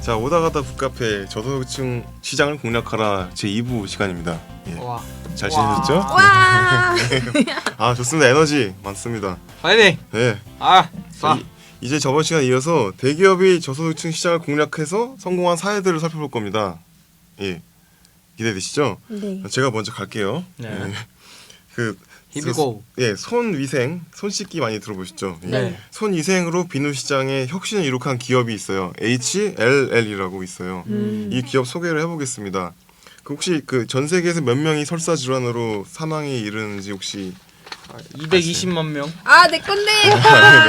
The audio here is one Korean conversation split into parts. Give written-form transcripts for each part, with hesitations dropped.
자, 오다 가다 북카페 저소득층 시장을 공략하라 제2부 시간입니다. 예. 와. 잘 지내셨죠? 와. 아, 좋습니다. 에너지 많습니다. 파이팅. 네. 아, 쏴. 이제 저번 시간에 이어서 대기업이 저소득층 시장을 공략해서 성공한 사례들을 살펴볼 겁니다. 예. 기대되시죠? 네. 제가 먼저 갈게요. 네. 예. 그 히비고. 예, 손 위생, 손 씻기 많이 들어보셨죠? 예. 네. 손 위생으로 비누 시장에 혁신을 이룩한 기업이 있어요. HLL이라고 있어요. 이 기업 소개를 해보겠습니다. 그 혹시 그 전 세계에서 몇 명이 설사 질환으로 사망에 이르는지 혹시 220만 명. 아, 내 건데.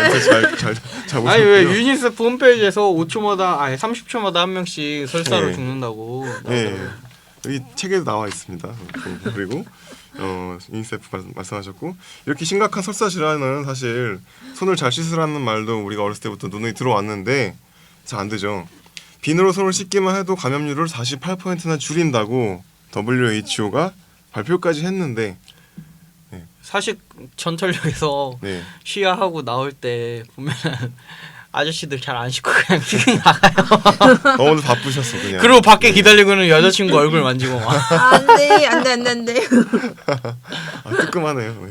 멘트 잘 보셨고요. 아니 왜 유니세프 홈페이지에서 5초마다 아니 30초마다 한 명씩 설사로 네. 죽는다고. 예. 여기 책에도 나와 있습니다. 그리고 유니세프 말씀하셨고 이렇게 심각한 설사 질환은 사실 손을 잘 씻으라는 말도 우리가 어렸을 때부터 눈에 들어왔는데 잘 안 되죠. 비누로 손을 씻기만 해도 감염률을 48%나 줄인다고 WHO가 발표까지 했는데 사실 전철역에서 네. 쉬야하고 나올 때 보면 아저씨들 잘 안 씻고 그냥 휙 나가요. 오늘 바쁘셨어 그냥. 그리고 밖에 기다리고는 여자친구 얼굴 만지고 막. 안돼. 아, 뜨끔하네요.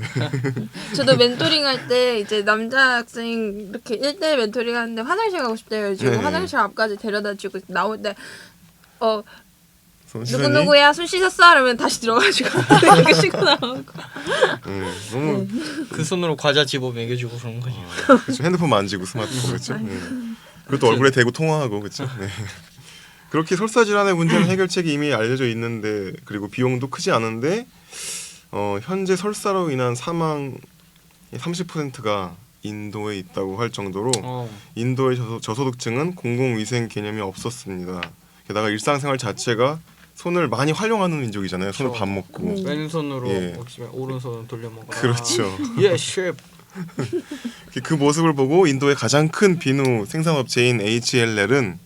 저도 멘토링 할 때 이제 남자 학생 이렇게 1대1 멘토링 하는데 화장실 가고 싶대요. 지금 네. 화장실 앞까지 데려다주고 나올 때 손 씻었니? 누구누구야 손 씻었어? 그러면 다시 들어가지고 이렇게 씻고 나오고. 너무 그 손으로 과자 집어 먹여주고 그런 거지. 그렇죠. 핸드폰 만지고 스마트폰 그렇죠. 그것도 얼굴에 대고 통화하고 그렇죠. 네. 그렇게 설사 질환의 문제는 해결책이 이미 알려져 있는데 그리고 비용도 크지 않은데 현재 설사로 인한 사망 30%가 인도에 있다고 할 정도로 인도의 저소득층은 공공위생 개념이 없었습니다. 게다가 일상생활 자체가 손을 많이 활용하는 민족이잖아요. 손을 밥 먹고. 왼손으로 예. 먹지만 오른손은 돌려 먹어. 그렇죠. 예, 셰프. 그 모습을 보고 인도의 가장 큰 비누 생산업체인 HLL은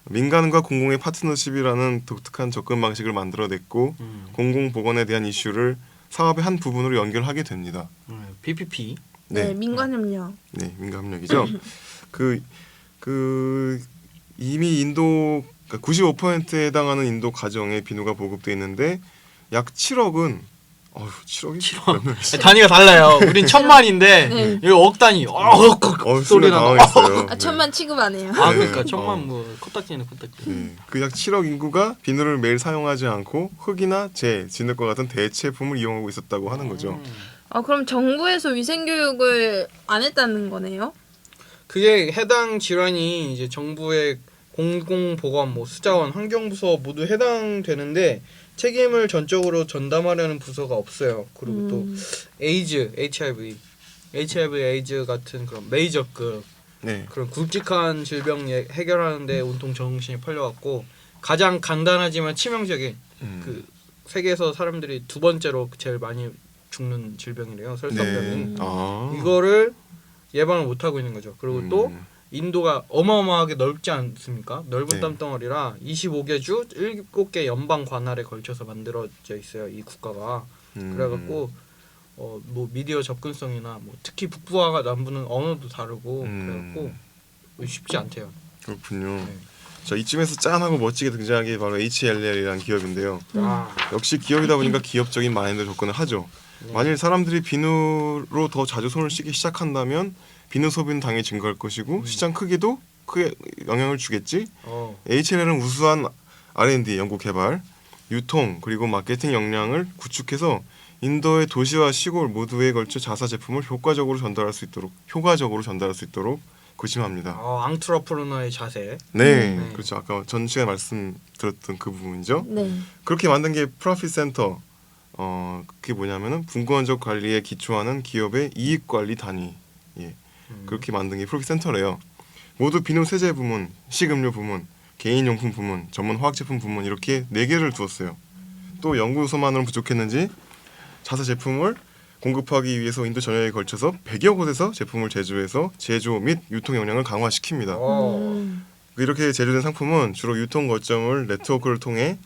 민간과 공공의 파트너십이라는 독특한 접근 방식을 만들어냈고 공공보건에 대한 이슈를 사업의 한 부분으로 연결하게 됩니다. PPP. 네, 민간협력. 네, 민간협력이죠. 그 이미 인도 95%에 해당하는 인도 가정에 비누가 보급돼 있는데 약 7억은 7억이 몇 명이지? 단위가 달라요. 우린 천만인데 네. 여기 억 단위. 소리 나. 당황했어요. 아, 천만 취급 안 해요. 아 네. 그러니까 천만 뭐 코딱지네 코딱지. 네, 그 약 7억 인구가 비누를 매일 사용하지 않고 흙이나 재, 진흙과 같은 대체품을 이용하고 있었다고 하는 거죠. 그럼 정부에서 위생 교육을 안 했다는 거네요? 그게 해당 질환이 이제 정부의 공공보건, 뭐 수자원, 환경부서 모두 해당되는데 책임을 전적으로 전담하려는 부서가 없어요. 그리고 또 에이즈, HIV, 에이즈 같은 그런 메이저급 네. 그런 굵직한 질병 해결하는데 온통 정신이 팔려갖고 가장 간단하지만 치명적인 그 세계에서 사람들이 두 번째로 제일 많이 죽는 질병이래요. 설사병이. 네. 이거를 예방을 못 하고 있는 거죠. 그리고 또 인도가 어마어마하게 넓지 않습니까? 넓은 네. 땅덩어리라 25개 주 7개 연방 관할에 걸쳐서 만들어져 있어요. 이 국가가. 그래갖고 뭐 미디어 접근성이나 뭐 특히 북부와 남부는 언어도 다르고 그래갖고 쉽지 않대요. 그렇군요. 네. 자, 이쯤에서 짠하고 멋지게 등장한 게 바로 HLL이라는 기업인데요. 아, 역시 기업이다 보니까 기업적인 마인드 접근을 하죠. 만일 사람들이 비누로 더 자주 손을 씻기 시작한다면 비누 소비는 당연히 증가할 것이고 시장 크기도 크게 영향을 주겠지. HLL은 우수한 R&D 연구 개발, 유통 그리고 마케팅 역량을 구축해서 인도의 도시와 시골 모두에 걸쳐 자사 제품을 효과적으로 전달할 수 있도록 고심합니다. 앙트러프로너의 자세. 네, 네. 그렇죠. 아까 전 시간에 말씀드렸던 그 부분이죠. 네. 그렇게 만든 게 프로핏 센터. 그게 뭐냐면은 분권적 관리에 기초하는 기업의 이익 관리 단위. 예. 그렇게 만든 게 프로핏 센터래요. 모두 비누 세제 부문, 식음료 부문, 개인용품 부문, 전문 화학 제품 부문 이렇게 4개를 두었어요. 또 연구소만으로는 부족했는지 자사 제품을 공급하기 위해서 인도 전역에 걸쳐서 100여 곳에서 제품을 제조해서 제조 및 유통 역량을 강화시킵니다. 이렇게 제조된 상품은 주로 유통 거점을 네트워크를 통해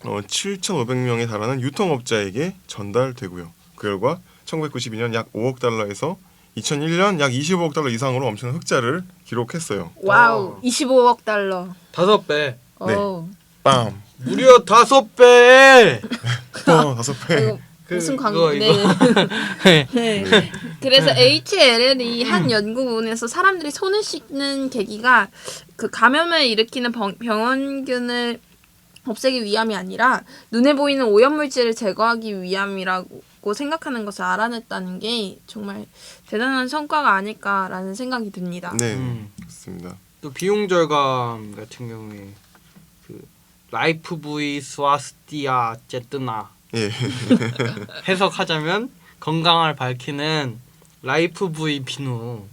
7,500명에 달하는 유통업자에게 전달되고요. 그 결과 1992년 약 5억 달러에서 2001년 약 25억 달러 이상으로 엄청난 흑자를 기록했어요. 와우, 25억 달러. 5배. 어. 빰. 무려 5배. 5배. 이거 무슨 광고? 그거, 네. 네. 네. 그래서 HLL이 한 연구원에서 사람들이 손을 씻는 계기가 그 감염을 일으키는 병원균을 없애기 위함이 아니라 눈에 보이는 오염물질을 제거하기 위함이라고 생각하는 것을 알아냈다는 게 정말 대단한 성과가 아닐까라는 생각이 듭니다. 네, 그렇습니다. 또 비용 절감 같은 경우에 그 라이프 부이 스와스티아 제뜨나 예. 해석하자면 건강을 밝히는 라이프 부이 비누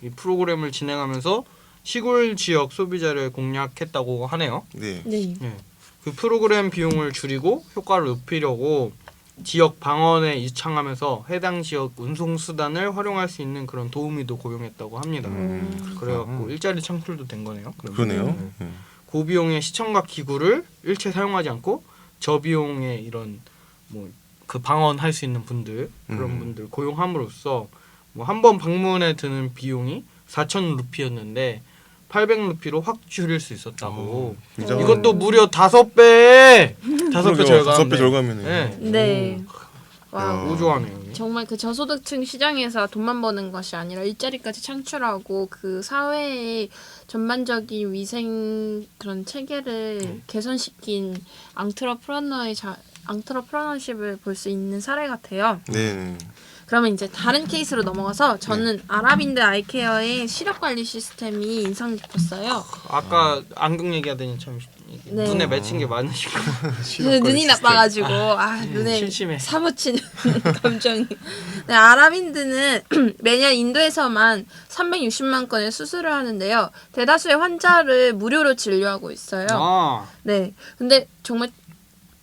이 프로그램을 진행하면서 시골 지역 소비자를 공략했다고 하네요. 네. 네. 네. 그 프로그램 비용을 줄이고 효과를 높이려고 지역 방언에 이창하면서 해당 지역 운송 수단을 활용할 수 있는 그런 도우미도 고용했다고 합니다. 그래갖고 일자리 창출도 된 거네요. 그러네요. 고비용의 시청각 기구를 일체 사용하지 않고 저비용의 이런 뭐 그 방언할 수 있는 분들 그런 분들 고용함으로써 뭐 한 번 방문에 드는 비용이 4,000 루피였는데 800루피로 확 줄일 수 있었다고. 굉장히- 이것도 무려 5배. 5배 절감. 5배 절감이네. 네. 네. 와, 우조하네요. 정말 그 저소득층 시장에서 돈만 버는 것이 아니라 일자리까지 창출하고 그 사회의 전반적인 위생 그런 체계를 개선시킨 앙트러프러너십을 볼 수 있는 사례 같아요. 네. 그러면 이제 다른 케이스로 넘어가서 저는 아랍인드 아이케어의 시력 관리 시스템이 인상 깊었어요. 아까 안경 얘기하더니 참 네. 눈에 맺힌 게 많으시고. 눈이 나빠가지고 눈에 심심해. 사무치는 감정이. 네, 아랍인드는 매년 인도에서만 360만 건의 수술을 하는데요. 대다수의 환자를 무료로 진료하고 있어요. 아. 네, 근데 정말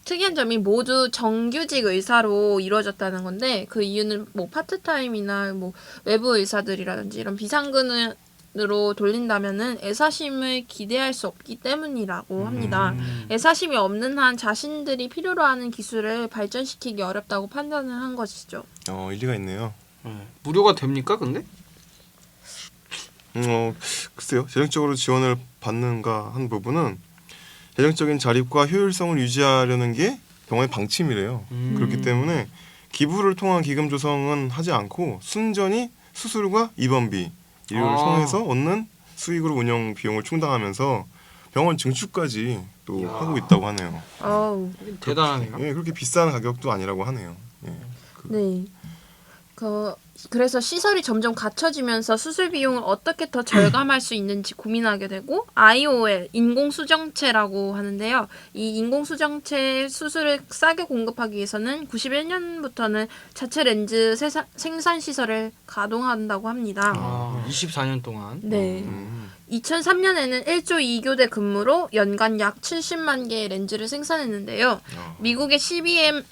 특이한 점이 모두 정규직 의사로 이루어졌다는 건데 그 이유는 뭐 파트타임이나 뭐 외부 의사들이라든지 이런 비상근으로 돌린다면은 애사심을 기대할 수 없기 때문이라고 합니다. 애사심이 없는 한 자신들이 필요로 하는 기술을 발전시키기 어렵다고 판단을 한 것이죠. 일리가 있네요. 무료가 됩니까 근데? 글쎄요. 재정적으로 지원을 받는가 한 부분은 재정적인 자립과 효율성을 유지하려는 게 병원의 방침이래요. 그렇기 때문에 기부를 통한 기금 조성은 하지 않고 순전히 수술과 입원비 이를 통해서 얻는 수익으로 운영 비용을 충당하면서 병원 증축까지 또 이야. 하고 있다고 하네요. 어우, 대단하네요. 예, 그렇게 비싼 가격도 아니라고 하네요. 예. 네. 그래서 시설이 점점 갖춰지면서 수술 비용을 어떻게 더 절감할 수 있는지 고민하게 되고 IOL, 인공수정체라고 하는데요. 이 인공수정체 수술을 싸게 공급하기 위해서는 91년부터는 자체 렌즈 생산 시설을 가동한다고 합니다. 24년 동안. 네. 2003년에는 1조 2교대 근무로 연간 약 70만 개의 렌즈를 생산했는데요. 미국의 CBM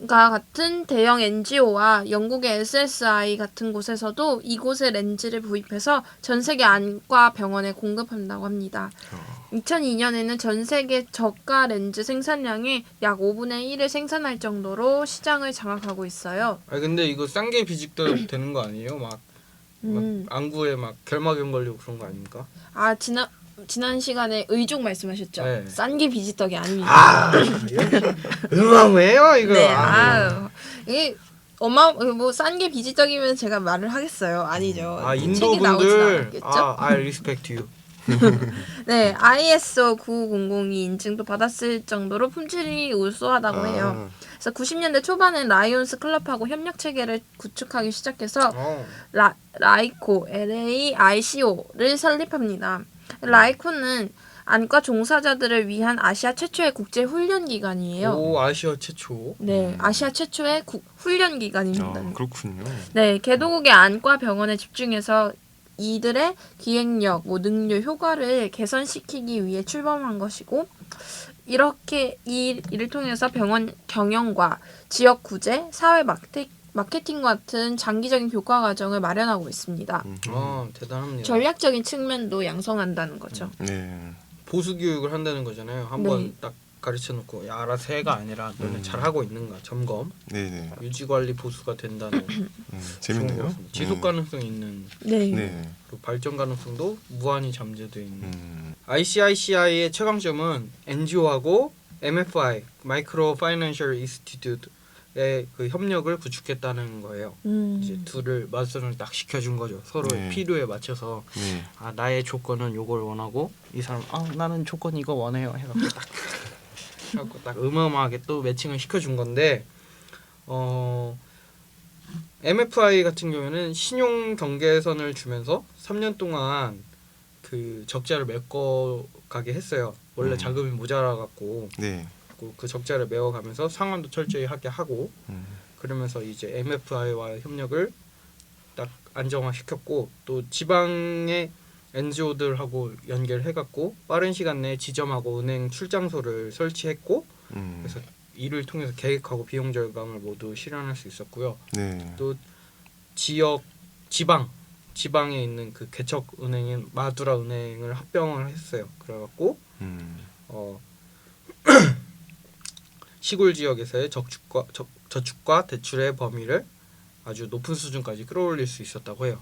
가 같은 대형 NGO와 영국의 SSI 같은 곳에서도 이곳에 렌즈를 구입해서 전 세계 안과 병원에 공급한다고 합니다. 2002년에는 전 세계 저가 렌즈 생산량의 약 5분의 1을 생산할 정도로 시장을 장악하고 있어요. 아 근데 이거 싼게 비직도 되는 거 아니에요? 막 안구에 막 결막염 걸리고 그런 거 아닙니까? 지난 시간에 의족 말씀하셨죠? 네. 싼 게 비지떡이 아닙니다. 음악이에요 이거. 네, 이게 뭐 싼 게 비지떡이면 제가 말을 하겠어요. 아니죠. 인도 책이 나오진 분들. 않았겠죠? I respect you. 네, ISO 9002 인증도 받았을 정도로 품질이 우수하다고 해요. 그래서 90년대 초반엔 라이온스 클럽하고 협력 체계를 구축하기 시작해서 라이코, LAICO를 설립합니다. 라이코는 안과 종사자들을 위한 아시아 최초의 국제 훈련 기관이에요. 오 아시아 최초. 네, 아시아 최초의 훈련 기관입니다. 그렇군요. 네, 개도국의 안과 병원에 집중해서 이들의 기획력, 능률, 효과를 개선시키기 위해 출범한 것이고 이렇게 이를 통해서 병원 경영과 지역 구제, 사회 마케팅 같은 장기적인 교과 과정을 마련하고 있습니다. 대단합니다. 전략적인 측면도 양성한다는 거죠. 네. 보수 교육을 한다는 거잖아요. 한번 네. 딱 가르쳐 놓고 야, 알아서 해가 아니라 너는 잘 하고 있는가 점검, 네네. 유지 관리 보수가 된다는 재밌네요. 지속 가능성 있는 네. 네. 또 발전 가능성도 무한히 잠재되어 있는 ICICI의 최강점은 NGO하고 MFI (Micro Financial Institute의 그 협력을 구축했다는 거예요. 이제 둘을 맞선을 딱 시켜준 거죠. 서로의 네. 필요에 맞춰서 네. 아 나의 조건은 요걸 원하고 이 사람 나는 조건 이거 원해요 해갖고 딱 해갖고 딱 어마어마하게 또 매칭을 시켜준 건데 MFI 같은 경우에는 신용 경계선을 주면서 3년 동안 그 적자를 메꿔가게 했어요. 원래 자금이 모자라갖고 네. 그 적자를 메워가면서 상환도 철저히 하게 하고 음. 그러면서 이제 MFI와 협력을 딱 안정화시켰고 또 지방의 NGO들하고 연결해갖고 빠른 시간 내에 지점하고 은행 출장소를 설치했고 그래서 이를 통해서 계획하고 비용 절감을 모두 실현할 수 있었고요. 네. 또 지방에 있는 그 개척 은행인 마두라 은행을 합병을 했어요. 그래갖고 시골 지역에서의 저축과 대출의 범위를 아주 높은 수준까지 끌어올릴 수 있었다고 해요.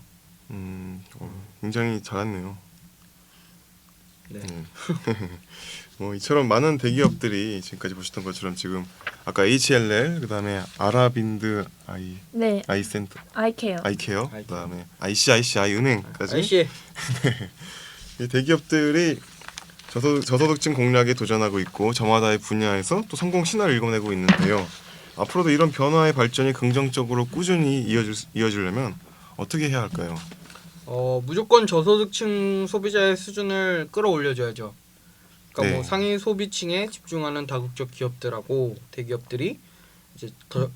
굉장히 잘했네요. 네. 뭐 이처럼 많은 대기업들이 지금까지 보셨던 것처럼 지금 아까 HLL 그다음에 아라빈드 네. 아이센터 아이케어. 아이케어 그다음에 ICICI 은행까지 아이씨 이 대기업들이 저소득층 공략에 도전하고 있고 저마다의 분야에서 또 성공 신화를 읽어내고 있는데요. 앞으로도 이런 변화의 발전이 긍정적으로 꾸준히 이어지려면 어떻게 해야 할까요? 무조건 저소득층 소비자의 수준을 끌어올려줘야죠. 그러니까 네. 뭐 상위 소비층에 집중하는 다국적 기업들하고 대기업들이 이제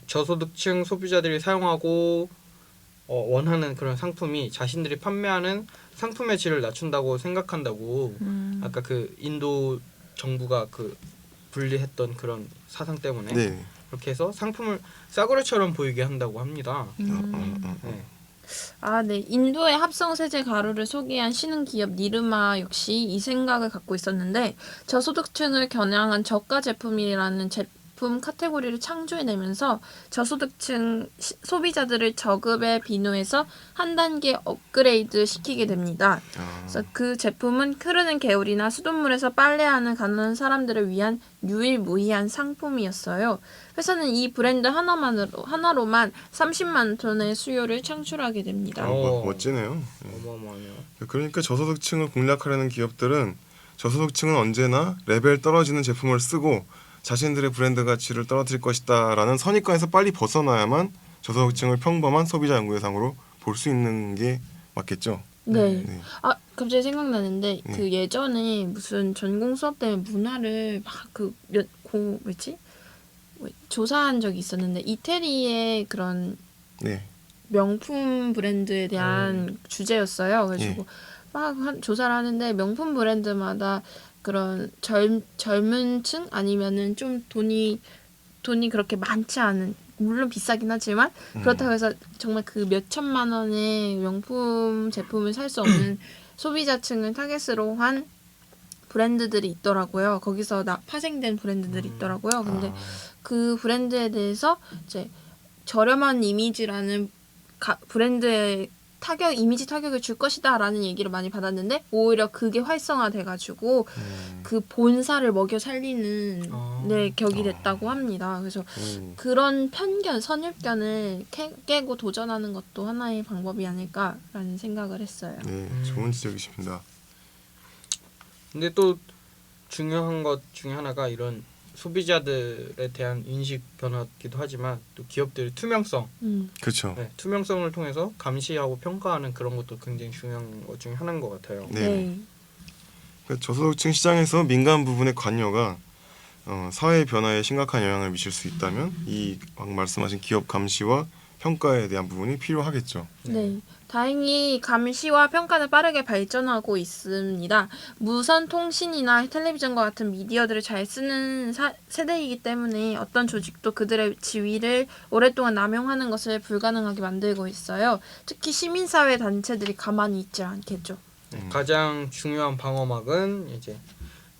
저소득층 소비자들이 사용하고 원하는 그런 상품이 자신들이 판매하는 상품의 질을 낮춘다고 생각한다고 아까 그 인도 정부가 그 분리했던 그런 사상 때문에 네. 그렇게 해서 상품을 싸구려처럼 보이게 한다고 합니다. 네. 아, 네. 인도의 합성 세제 가루를 소개한 신흥 기업 니르마 역시 이 생각을 갖고 있었는데 저소득층을 겨냥한 저가 제품이라는 제품 카테고리를 창조해내면서 저소득층 소비자들을 저급에 비누해서 한 단계 업그레이드 시키게 됩니다. 그래서 그 제품은 흐르는 개울이나 수돗물에서 빨래하는 가난한 사람들을 위한 유일무이한 상품이었어요. 회사는 이 브랜드 하나로만 30만 톤의 수요를 창출하게 됩니다. 멋지네요. 어마어마하네요. 그러니까 저소득층을 공략하려는 기업들은 저소득층은 언제나 레벨 떨어지는 제품을 쓰고 자신들의 브랜드 가치를 떨어뜨릴 것이다라는 선입관에서 빨리 벗어나야만 저소득층을 평범한 소비자 연구대상으로 볼 수 있는 게 맞겠죠. 네. 네. 아, 갑자기 생각나는데 네. 그 예전에 무슨 전공 수업 때문에 문화를 막 조사한 적이 있었는데 이태리의 그런 네. 명품 브랜드에 대한 주제였어요. 그래가지고 막 조사를 하는데 명품 브랜드마다 그런 젊은 층 아니면은 좀 돈이 그렇게 많지 않은 물론 비싸긴 하지만 그렇다고 해서 정말 그 몇천만 원의 명품 제품을 살 수 없는 소비자층을 타겟으로 한 브랜드들이 있더라고요. 거기서 파생된 브랜드들이 있더라고요. 근데 그 브랜드에 대해서 이제 저렴한 이미지라는 브랜드의 이미지 타격을 줄 것이다라는 얘기를 많이 받았는데 오히려 그게 활성화돼가지고 그 본사를 먹여 살리는 격이 됐다고 합니다. 그래서 그런 선입견을 깨고 도전하는 것도 하나의 방법이 아닐까라는 생각을 했어요. 네, 좋은 지적이십니다. 근데 또 중요한 것 중에 하나가 이런 소비자들에 대한 인식 변화기도 하지만 또 기업들의 투명성, 그렇죠. 네, 투명성을 통해서 감시하고 평가하는 그런 것도 굉장히 중요한 것 중에 하나인 것 같아요. 네. 그러니까 저소득층 시장에서 민간 부분의 관여가 사회 변화에 심각한 영향을 미칠 수 있다면 이 방금 말씀하신 기업 감시와 평가에 대한 부분이 필요하겠죠. 네. 다행히 감시와 평가는 빠르게 발전하고 있습니다. 무선 통신이나 텔레비전과 같은 미디어들을 잘 쓰는 세대이기 때문에 어떤 조직도 그들의 지위를 오랫동안 남용하는 것을 불가능하게 만들고 있어요. 특히 시민사회 단체들이 가만히 있지 않겠죠. 가장 중요한 방어막은 이제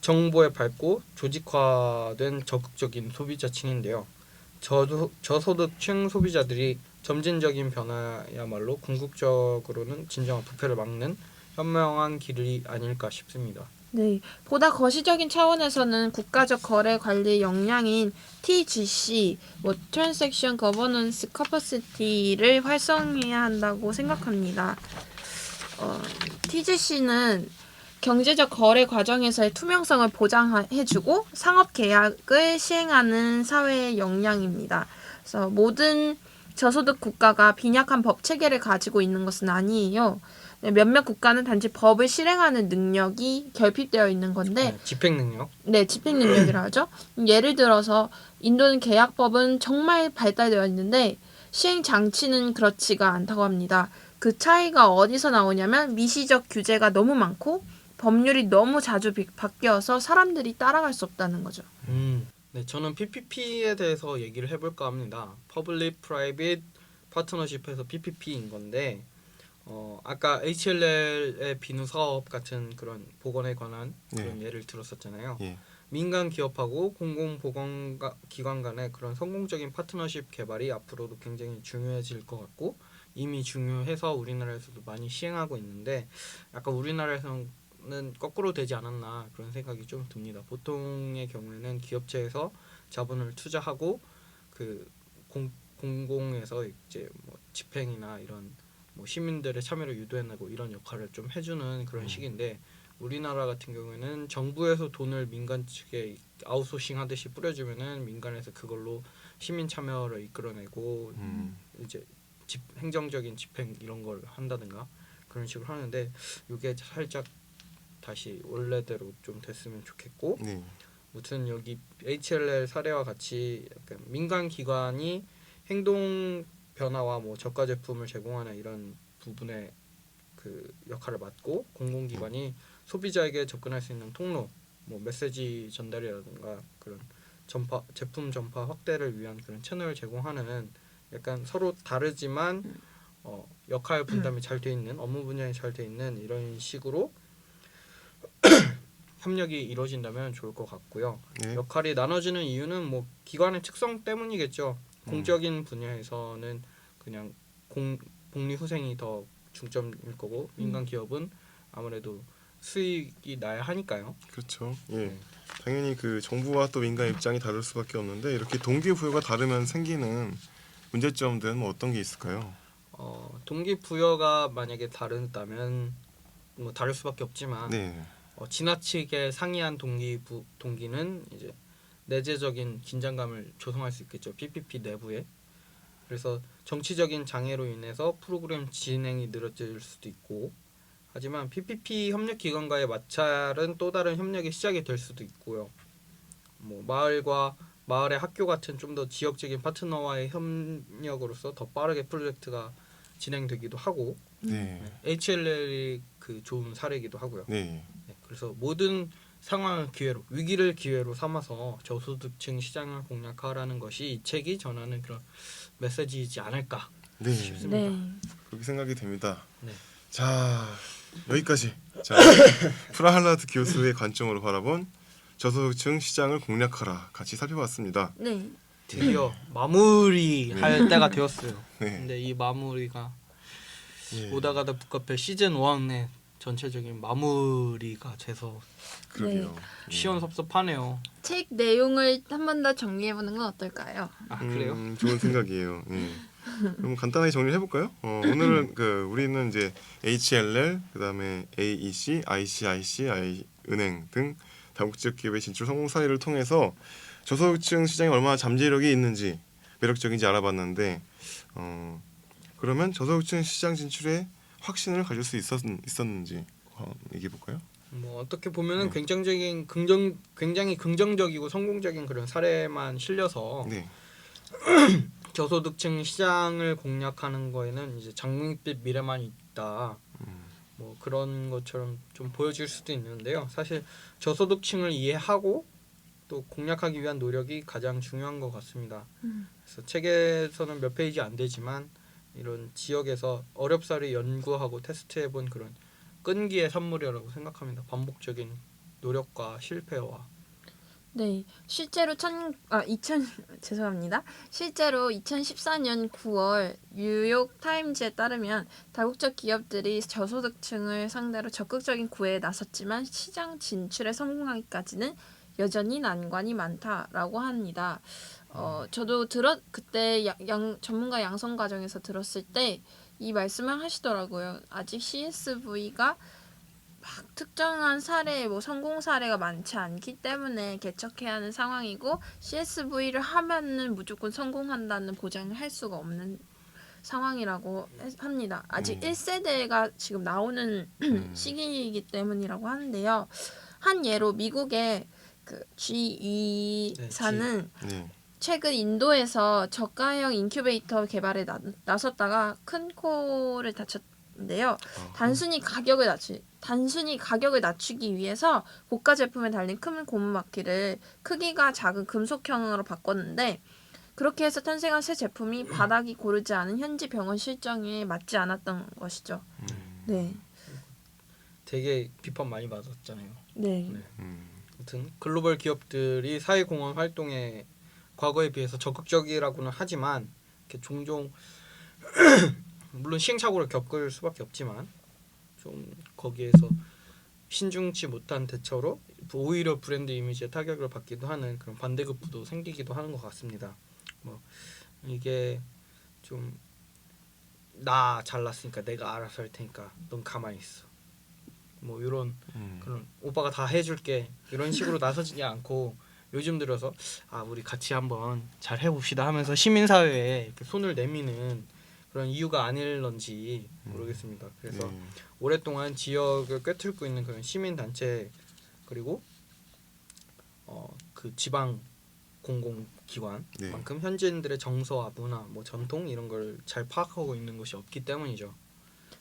정보에 밝고 조직화된 적극적인 소비자층인데요. 저소득층 소비자들이 점진적인 변화야말로 궁극적으로는 진정한 부패를 막는 현명한 길이 아닐까 싶습니다. 네, 보다 거시적인 차원에서는 국가적 거래 관리 역량인 TGC, Transaction Governance Capacity를 활성화해야 한다고 생각합니다. TGC는 경제적 거래 과정에서의 투명성을 보장해주고 상업 계약을 시행하는 사회의 역량입니다. 그래서 모든 저소득 국가가 빈약한 법 체계를 가지고 있는 것은 아니에요. 몇몇 국가는 단지 법을 실행하는 능력이 결핍되어 있는 건데, 집행 능력. 네, 집행 능력이라 하죠. 예를 들어서 인도는 계약법은 정말 발달되어 있는데 시행 장치는 그렇지가 않다고 합니다. 그 차이가 어디서 나오냐면 미시적 규제가 너무 많고 법률이 너무 자주 바뀌어서 사람들이 따라갈 수 없다는 거죠. 네, 저는 PPP에 대해서 얘기를 해볼까 합니다. Public Private Partnership에서 PPP인 건데, 아까 HLL의 비누 사업 같은 그런 보건에 관한 그런 예를 들었었잖아요. 예. 민간 기업하고 공공보건 기관 간의 그런 성공적인 파트너십 개발이 앞으로도 굉장히 중요해질 것 같고 이미 중요해서 우리나라에서도 많이 시행하고 있는데 약간 우리나라에서는 거꾸로 되지 않았나 그런 생각이 좀 듭니다. 보통의 경우에는 기업체에서 자본을 투자하고 그 공공에서 이제 뭐 집행이나 이런 뭐 시민들의 참여를 유도해내고 이런 역할을 좀 해주는 그런 식인데 우리나라 같은 경우에는 정부에서 돈을 민간 측에 아웃소싱 하듯이 뿌려주면은 민간에서 그걸로 시민 참여를 이끌어내고 이제 행정적인 집행 이런 걸 한다든가 그런 식으로 하는데 이게 살짝 다시 원래대로 좀 됐으면 좋겠고 무튼 여기 HLL 사례와 같이 약간 민간 기관이 행동 변화와 뭐 저가 제품을 제공하는 이런 부분에 그 역할을 맡고 공공기관이 소비자에게 접근할 수 있는 통로, 뭐 메시지 전달이라든가 그런 제품 전파 확대를 위한 그런 채널을 제공하는 약간 서로 다르지만 역할 분담이 잘 돼 있는 업무 분야이 잘 돼 있는 이런 식으로 협력이 이루어진다면 좋을 것 같고요. 역할이 나눠지는 이유는 뭐 기관의 특성 때문이겠죠. 공적인 분야에서는 그냥 복리 후생이 더 중점일 거고 민간 기업은 아무래도 수익이 나야 하니까요. 그렇죠. 예. 당연히 그 정부와 또 민간 입장이 다를 수밖에 없는데 이렇게 동기부여가 다르면 생기는 문제점들은 뭐 어떤 게 있을까요? 동기부여가 만약에 다르다면 뭐 다를 수밖에 없지만 지나치게 상이한 동기는 이제 내재적인 긴장감을 조성할 수 있겠죠. PPP 내부에. 그래서 정치적인 장애로 인해서 프로그램 진행이 느려질 수도 있고 하지만 PPP 협력 기관과의 마찰은 또 다른 협력의 시작이 될 수도 있고요. 뭐 마을의 학교 같은 좀 더 지역적인 파트너와의 협력으로서 더 빠르게 프로젝트가 진행되기도 하고 HLL이 그 좋은 사례이기도 하고요. 그래서 모든 상황을 기회로 위기를 기회로 삼아서 저소득층 시장을 공략하라는 것이 이 책이 전하는 그런 메시지이지 않을까 싶습니다. 그렇게 생각이 됩니다. 네. 자 여기까지 프라할라드 교수의 관점으로 바라본 저소득층 시장을 공략하라 같이 살펴봤습니다. 드디어 마무리할 때가 되었어요. 근데 이 마무리가 오다 가다 북카페 시즌 1의 전체적인 마무리가 돼서 그러게요. 시원섭섭하네요. 책 내용을 한 번 더 정리해보는 건 어떨까요? 그래요? 좋은 생각이에요. 그럼 간단하게 정리해 볼까요? 오늘은 우리는 이제 HLL, 그다음에 AEC, ICIC, 은행 등 다국적 기업의 진출 성공 사례를 통해서 저소득층 시장에 얼마나 잠재력이 있는지 매력적인지 알아봤는데 그러면 저소득층 시장 진출에 확신을 가질 수 있었는지 얘기해 볼까요? 뭐 어떻게 보면은 굉장히 긍정적이고 성공적인 그런 사례만 실려서 저소득층 시장을 공략하는 거에는 이제 장밋빛 미래만 있다. 뭐 그런 것처럼 좀 보여질 수도 있는데요. 사실 저소득층을 이해하고 또 공략하기 위한 노력이 가장 중요한 것 같습니다. 그래서 책에서는 몇 페이지 안 되지만 이런 지역에서 어렵사리 연구하고 테스트해본 그런 끈기의 산물이라고 생각합니다. 반복적인 노력과 실패와 네, 실제로 죄송합니다. 실제로 2014년 9월 뉴욕 타임즈에 따르면 다국적 기업들이 저소득층을 상대로 적극적인 구애에 나섰지만 시장 진출에 성공하기까지는 여전히 난관이 많다라고 합니다. 저도 그때 전문가 양성 과정에서 들었을 때 이 말씀을 하시더라고요. 아직 CSV가 막 특정한 사례, 성공 사례가 많지 않기 때문에 개척해야 하는 상황이고 CSV를 하면은 무조건 성공한다는 보장을 할 수가 없는 상황이라고 합니다. 아직 1세대가 지금 나오는 시기이기 때문이라고 하는데요. 한 예로 미국의 그 GE사는 최근 인도에서 저가형 인큐베이터 개발에 나섰다가 큰 코를 다쳤는데요. 단순히 가격을 낮추기 위해서 고가 제품에 달린 큰 고무바퀴를 크기가 작은 금속형으로 바꿨는데 그렇게 해서 탄생한 새 제품이 바닥이 고르지 않은 현지 병원 실정에 맞지 않았던 것이죠. 네. 되게 비판 많이 받았잖아요. 네. 아무튼 글로벌 기업들이 사회공헌 활동에 과거에 비해서 적극적이라고는 하지만 이렇게 종종 물론 시행착오를 겪을 수밖에 없지만 좀 거기에서 신중치 못한 대처로 오히려 브랜드 이미지에 타격을 받기도 하는 그런 반대급부도 생기기도 하는 것 같습니다. 뭐 이게 좀 나 잘났으니까 내가 알아서 할 테니까 넌 가만히 있어. 뭐 이런 그런 오빠가 다 해줄게 이런 식으로 나서지 않고 요즘 들어서 우리 같이 한번 잘 해봅시다 하면서 시민사회에 이렇게 손을 내미는 그런 이유가 아닐런지 모르겠습니다. 그래서 오랫동안 지역을 꿰뚫고 있는 그런 시민단체 그리고 그 지방 공공기관만큼 현지인들의 정서와 문화, 전통 이런 걸 잘 파악하고 있는 곳이 없기 때문이죠.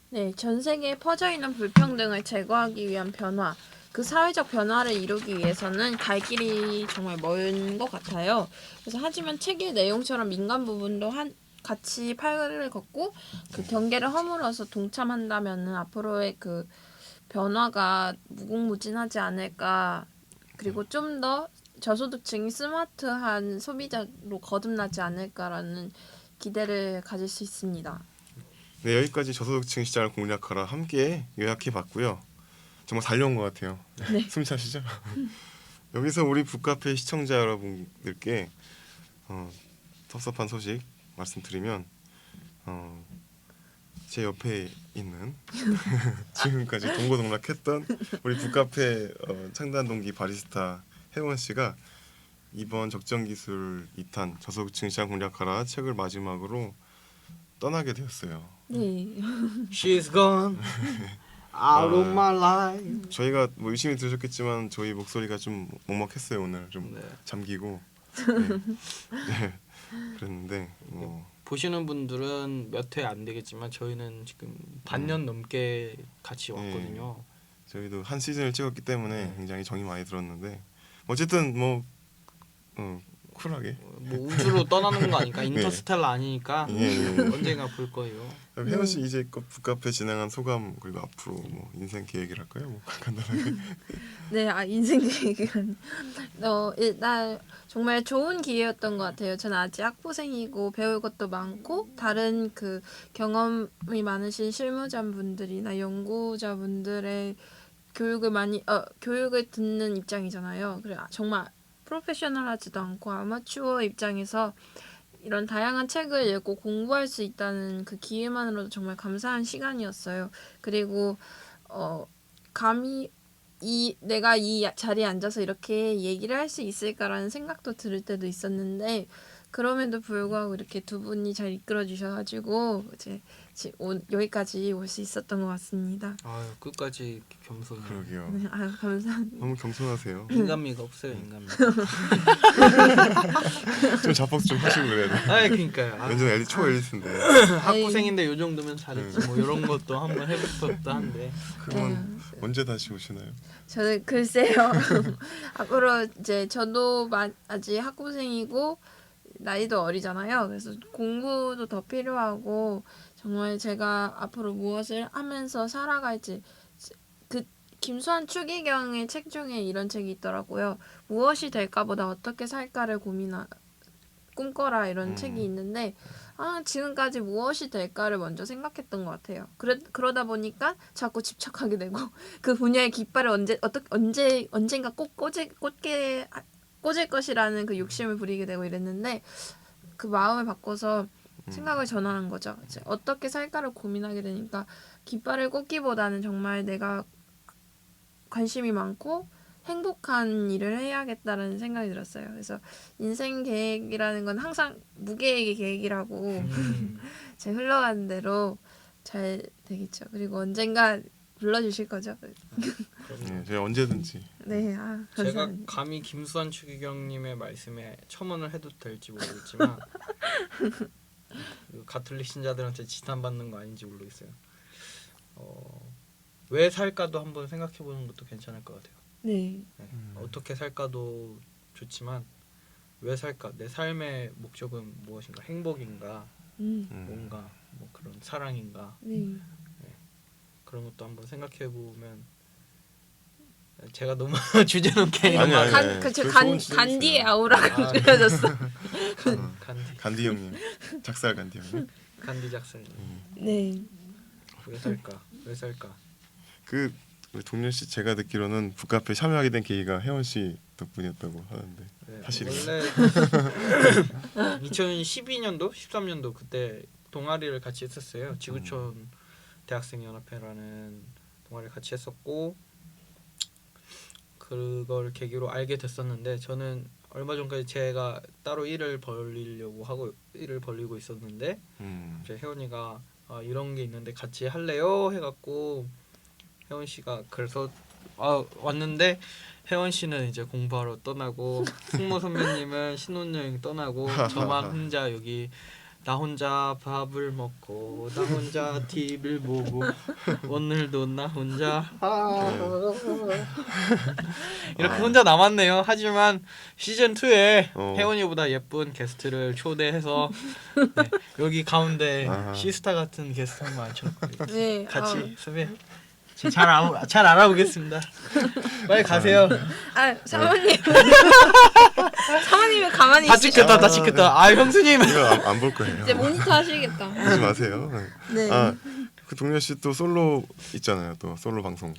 네, 전 세계에 퍼져 있는 불평등을 제거하기 위한 변화, 그 사회적 변화를 이루기 위해서는 갈 길이 정말 먼 것 같아요. 그래서 하지만 책의 내용처럼 민간 부분도 같이 팔을 걷고 그 경계를 허물어서 동참한다면은 앞으로의 그 변화가 무궁무진하지 않을까. 그리고 좀 더 저소득층이 스마트한 소비자로 거듭나지 않을까라는 기대를 가질 수 있습니다. 네, 여기까지 저소득층 시장을 공략하라 함께 요약해봤고요. 정말 달려온 것 같아요. 네. 숨 차시죠? 여기서 우리 북카페 시청자 여러분들께 섭섭한 소식 말씀드리면 제 옆에 있는 지금까지 동고동락했던 우리 북카페 창단 동기 바리스타 혜원 씨가 이번 적정기술 2탄 저소득층 시장 공략하라 책을 마지막으로 떠나게 되었어요. 네. She's gone out of my life. 저희가 뭐 유심히 들으셨겠지만 저희 목소리가 좀 먹먹했어요. 오늘 좀 잠기고 네. 그랬는데 보시는 분들은 몇 회 안 되겠지만 저희는 지금 반년 넘게 같이 왔거든요. 저희도 한 시즌을 찍었기 때문에 굉장히 정이 많이 들었는데 어쨌든 뭐 쿨하게 뭐 우주로 떠나는 거 아니까 인터스텔라 아니니까 언젠가 볼 거예요. 혜원 씨 이제 북카페 진행한 소감 그리고 앞으로 뭐 인생 계획을 할까요? 뭐 간단하게. 네, 인생 계획은 일단 정말 좋은 기회였던 것 같아요. 저는 아직 학부생이고 배울 것도 많고 다른 그 경험이 많으신 실무자분들이나 연구자분들의 교육을 듣는 입장이잖아요. 그래 정말 프로페셔널하지도 않고 아마추어 입장에서 이런 다양한 책을 읽고 공부할 수 있다는 그 기회만으로도 정말 감사한 시간이었어요. 그리고 감히 내가 이 자리에 앉아서 이렇게 얘기를 할 수 있을까라는 생각도 들을 때도 있었는데 그럼에도 불구하고 이렇게 두 분이 잘 이끌어 주셔가지고 이제 여기까지 올 수 있었던 것 같습니다. 끝까지 겸손. 그러게요. 네, 감사합니다. 너무 겸손하세요. 인간미가 없어요, 인간미. 좀 자뻑 좀 하시고 그래야 돼. 그러니까요. 완전 초엘리스인데. 학부생인데 요 정도면 잘했지. 뭐 이런 것도 한번 해볼 법도 한데. 그러면 언제 다시 오시나요? 저는 글쎄요. 앞으로 이제 저도 아직 학부생이고 나이도 어리잖아요. 그래서 공부도 더 필요하고 정말 제가 앞으로 무엇을 하면서 살아갈지 김수환 추기경의 책 중에 이런 책이 있더라고요. 무엇이 될까보다 어떻게 살까를 꿈꿔라 이런 책이 있는데 지금까지 무엇이 될까를 먼저 생각했던 것 같아요. 그러다 보니까 자꾸 집착하게 되고 그 분야의 깃발을 언젠가 꼭 꽂을 것이라는 그 욕심을 부리게 되고 이랬는데 그 마음을 바꿔서 생각을 전환한 거죠. 이제 어떻게 살까를 고민하게 되니까 깃발을 꽂기보다는 정말 내가 관심이 많고 행복한 일을 해야겠다는 생각이 들었어요. 그래서 인생 계획이라는 건 항상 무계획의 계획이라고 제 흘러가는 대로 잘 되겠죠. 그리고 언젠가 불러주실 거죠. 네, 제가 언제든지. 네, 제가 감사합니다. 감히 김수환 추기경님의 말씀에 첨언을 해도 될지 모르겠지만 그 가톨릭 신자들한테 지탄받는 거 아닌지 모르겠어요. 왜 살까도 한번 생각해보는 것도 괜찮을 것 같아요. 네, 네. 어떻게 살까도 좋지만 왜 살까? 내 삶의 목적은 무엇인가? 행복인가? 뭔가 뭐 그런 사랑인가? 네. 그런 것도 한번 생각해보면 제가 너무 주제넘게 아니, 아니, 아니. 저 좋은 지적이세요. 간디의 아우라가 아, 그려졌어. 간디 간디 형님, 작살 간디 형님. 간디 작사님 네. 왜 살까? 왜 살까? 그 우리 동료 씨 제가 듣기로는 북카페 참여하게 된 계기가 혜원 씨 덕분이었다고 하는데 네, 사실인가요? 원래 2012년도, 13년도 그때 동아리를 같이 했었어요. 지구촌 대학생연합회라는 동아리를 같이 했었고 그걸 계기로 알게 됐었는데 저는 얼마 전까지 제가 따로 일을 벌리고 있었는데 이제 혜원이가 이런 게 있는데 같이 할래요? 해갖고 혜원 씨가 그래서 왔는데 혜원 씨는 이제 공부하러 떠나고 승모 선배님은 신혼여행 떠나고 저만 혼자 여기 나 혼자 밥을 먹고 나 혼자 TV를 보고 오늘도 나 혼자 이렇게 혼자 남았네요. 하지만 시즌 2에 혜원이보다 예쁜 게스트를 초대해서 네, 여기 가운데 시스타 같은 게스트 한번 앉혀놓고 네. 같이 섭외 잘 알아보겠습니다. 빨리 가세요. 사모님. 사모님이 가만히 다 있으셔. 찍혔다 다 찍혔다. 형수님 이거 안 볼 거예요. 이제 모니터 하시겠다. 하지 마세요. 네. 그 동료 씨 또 솔로 있잖아요. 또 솔로 방송.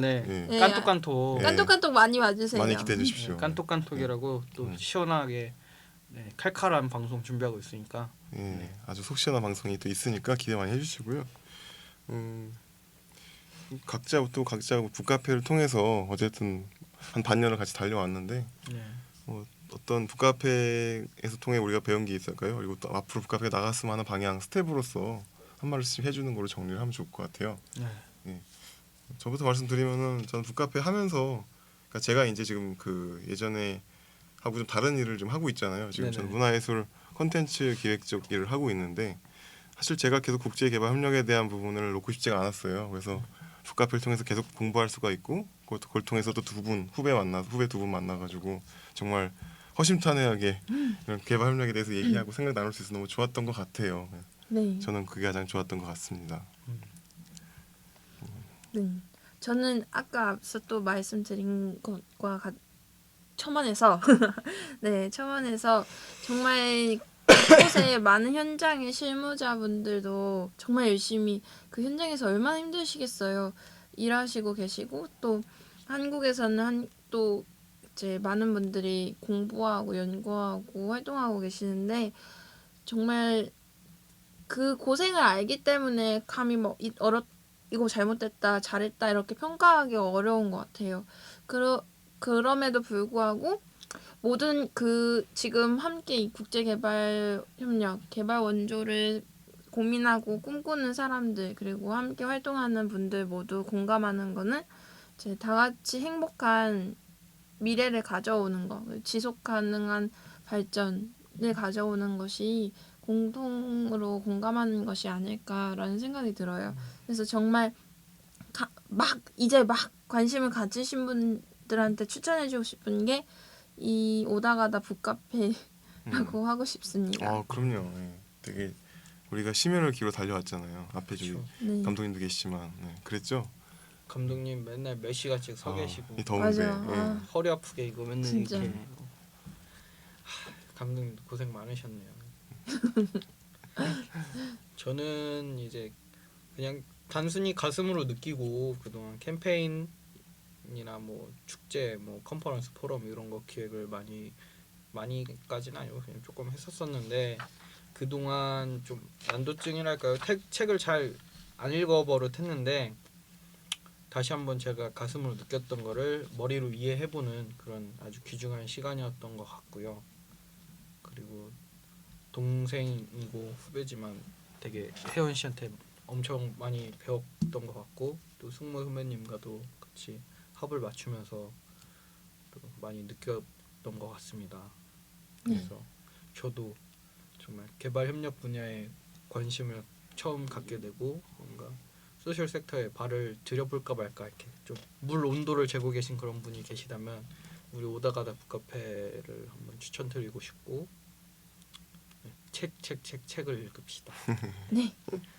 네. 예. 깐톡깐톡. 네. 깐톡깐톡 많이 와주세요. 많이 기대해 주십시오. 깐톡깐톡이라고 또 시원하게 칼칼한 방송 준비하고 있으니까 예, 아주 속 시원한 방송이 또 있으니까 기대 많이 해주시고요. 각자 북카페를 통해서 어쨌든 한 반년을 같이 달려왔는데 어떤 북카페에서 통해 우리가 배운 게 있을까요? 그리고 또 앞으로 북카페가 나갔으면 하는 방향 스텝으로서 한 말씀 해주는 걸로 정리를 하면 좋을 것 같아요. 예. 저부터 말씀드리면은 저는 북카페 하면서 그러니까 제가 이제 지금 그 예전에 하고 좀 다른 일을 좀 하고 있잖아요. 지금 저는 문화예술 콘텐츠 기획적 일을 하고 있는데 사실 제가 계속 국제개발협력에 대한 부분을 놓고 싶지가 않았어요. 그래서 북카페를 통해서 계속 공부할 수가 있고 그걸 통해서 또 후배 두 분 만나가지고 정말 허심탄회하게 이런 개발협력에 대해서 얘기하고 생각 나눌 수 있어서 너무 좋았던 것 같아요. 네. 저는 그게 가장 좋았던 것 같습니다. 네. 저는 아까 앞서 또 말씀드린 것과 첨언해서 첨언해서 정말 곳에 많은 현장의 실무자분들도 정말 열심히 그 현장에서 얼마나 힘드시겠어요. 일하시고 계시고 또 한국에서는 또 이제 많은 분들이 공부하고 연구하고 활동하고 계시는데 정말 그 고생을 알기 때문에 감히 이거 잘못됐다 잘했다 이렇게 평가하기 어려운 것 같아요. 그럼에도 불구하고 모든 지금 함께 이 국제개발협력 개발 원조를 고민하고 꿈꾸는 사람들 그리고 함께 활동하는 분들 모두 공감하는 거는 이제 다 같이 행복한 미래를 가져오는 거 지속 가능한 발전을 가져오는 것이 공통으로 공감하는 것이 아닐까라는 생각이 들어요. 그래서 정말 이제 막 관심을 가지신 분들한테 추천해주고 싶은 게 이 오다가다 북카페라고 하고 싶습니다. 그럼요. 예. 되게 우리가 심혈을 기울여 달려왔잖아요. 앞에 저기 네. 감독님도 계시지만 그랬죠. 감독님 맨날 몇 시간씩 서 계시고 이 더운데. 맞아. 예. 아. 허리 아프게 이거 맨날 진짜. 이렇게 감독님도 고생 많으셨네요. 저는 이제 그냥 단순히 가슴으로 느끼고 그동안 캠페인이나 뭐 축제, 뭐 컨퍼런스, 포럼 이런 거 기획을 많이까지는 아니고 그냥 조금 했었었는데 그동안 좀 난도증이랄까요? 책을 잘 안 읽어버릇했는데 다시 한번 제가 가슴으로 느꼈던 거를 머리로 이해해보는 그런 아주 귀중한 시간이었던 것 같고요. 그리고 동생이고 후배지만 되게 혜원 씨한테 엄청 많이 배웠던 것 같고 또 승모 선배님과도 같이 합을 맞추면서 또 많이 느꼈던 것 같습니다. 그래서 저도 정말 개발 협력 분야에 관심을 처음 갖게 되고 뭔가 소셜 섹터에 발을 들여볼까 말까 이렇게 좀 물 온도를 재고 계신 그런 분이 계시다면 우리 오다가다 북카페를 한번 추천드리고 싶고 책을 읽읍시다. 네.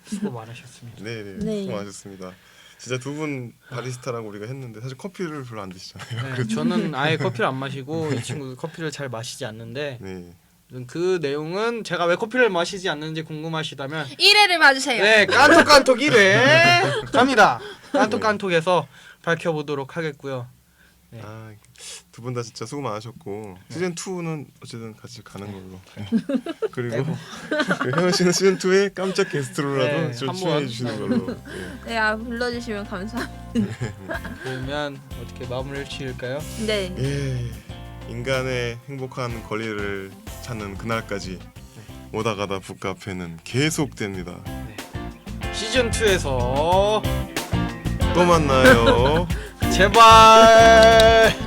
수고 많으셨습니다. 네네. 네. 수고 많으셨습니다. 진짜 두 분 바리스타라고 우리가 했는데 사실 커피를 별로 안 드시잖아요. 네, 저는 아예 커피를 안 마시고 이 친구 커피를 잘 마시지 않는데 네. 그 내용은 제가 왜 커피를 마시지 않는지 궁금하시다면 1회를 봐주세요. 네 깐톡 1회 갑니다. 깐톡에서 밝혀보도록 하겠고요. 네. 두 분 다 진짜 수고 많으셨고 시즌 2는 어쨌든 같이 가는 걸로. 그리고 혜원 씨는 시즌 2에 깜짝 게스트로라도 네, 좀 한번. 출연해 주시는 걸로. 네. 네, 불러주시면 감사합니다. 그러면 어떻게 마무리를 지을까요? 네. 예. 인간의 행복한 권리를 찾는 그날까지 오다가다 북카페는 계속됩니다. 시즌 2에서 또 만나요. 제발.